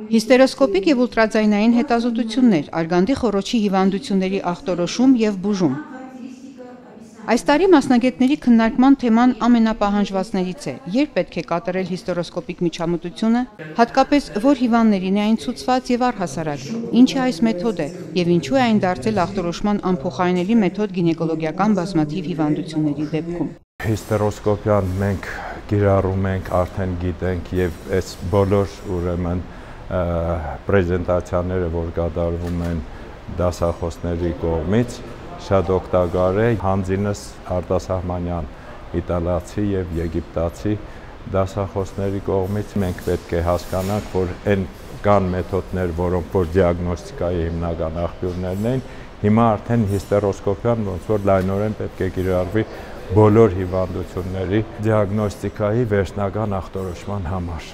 Հիստերոսկոպիկ և ուլտրաձայնային հետազոտություններ, արգանդի խոռոչի հիվանդությունների ախտորոշում և բուժում։ Այս տարի մասնագետների քննարկման թեման ամենապահանջվածներից է, երբ պետք է կատարել հիստերոսկոպիկ միջամտությունը, հատկապես որ հիվանդներին է այն ցուցված և առհասարակ, ինչ է այս մեթոդը և ինչու է այն դարձել ախտորոշման անփոխարինելի մեթոդ գինեկոլոգիական բազմաթիվ հիվանդությունների դեպքում։ Հիստերոսկոպիան մենք կիրառում ենք, արդեն գիտենք և այս բոլոր ուրեմն պրեզենտացիաները, որ կատարվում են դասախոսների կողմից, շատ օգտակար է հանձինս արտասահմանյան իտալացի և եգիպտացի դասախոսների կողմից։ Մենք պետք է հասկանանք, որ այն կան մեթոդներ, որոնք որ դիագնոստիկայի հիմնական աղբյուրներն են, հիմա արդեն հիստերոսկոպիան ոնց որ լայնորեն պետք է կիրառվի բոլոր հիվանդությունների դիագնոստիկայի վերջնական ախտորոշման համար։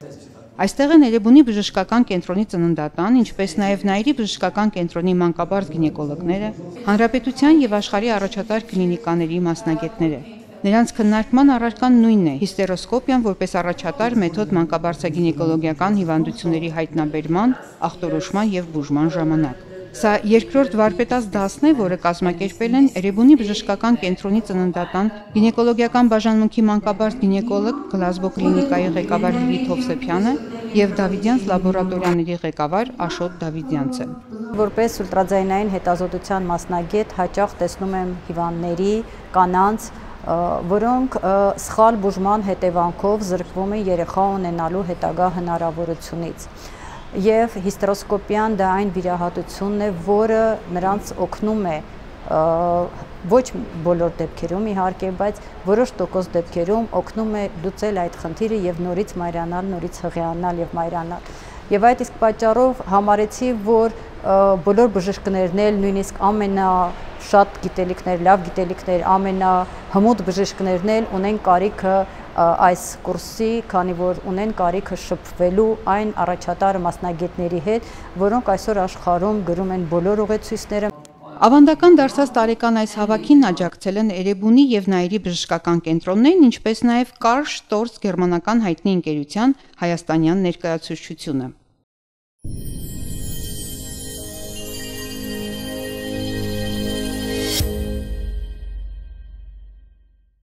Այստեղ են Էրեբունի բժշկական կենտրոնի ծննդատան, ինչպես նաև Նայիրի բժշկական կենտրոնի մանկաբարձ գինեկոլոգները, հանրապետության և աշխարհի առաջատար կլինիկաների մասնագետները։ Նրանց քննարկման առարկան նույնն է՝ հիստերոսկոպիան որպես առաջատար մեթոդ մանկաբարձագինեկոլոգիական հիվանդությունների հայտնաբերման, ախտորոշման և բուժման ժամանակ։ Սա երկրորդ վարպետաց դասն է, որը կազմակերպել են Էրեբունի բժշկական կենտրոնի ծննդատան գինեկոլոգիական բաժանմունքի մանկաբարձ գինեկոլոգ Գլազգո կլինիկայի ղեկավար Լիլիթ Հովսեփյանը և Դավիդյանց լաբորատորիաների ղեկավար Աշոտ Դավիդյանցը։ Որպես ուլտրաձայնային հետազոտության մասնագետ հաճախ տեսնում եմ հիվանդների, կանանց, որոնք սխալ բուժման հետևանքով զրկվում են երեխա ունենալու հետագա հնարավորությունից։ Եվ հիստերոսկոպիան դա այն վիրահատությունն է, որը նրանց օգնում է ոչ բոլոր դեպքերում իհարկե, բայց որոշ տոկոս դեպքերում օգնում է լուծել այդ խնդիրը եւ նորից մայրանալ, նորից հղիանալ եւ մայրանալ։ Եվ այդ իսկ պատճառով համարեցի, որ բոլոր բժիշկներն էլ, նույնիսկ ամենաշատ գիտելիքներ, լավ գիտելիքներ, ամենահմուտ բժիշկներն էլ ունեն կարիքը այս կուրսի, քանի որ ունեն կարիքը շփվելու այն առաջատար մասնագետների հետ, որոնք այսօր աշխարհում գրում են բոլոր ուղեցույցները։ Ավանդական դարձած տարեկան այս հավաքին աջակցել են Էրեբունի և Նայիրի բժշկական կենտրոններն, ինչպես նաև Կարշ Տորս գերմանական հայտնի ընկերության հայաստանյան ներկայացուցչությունը։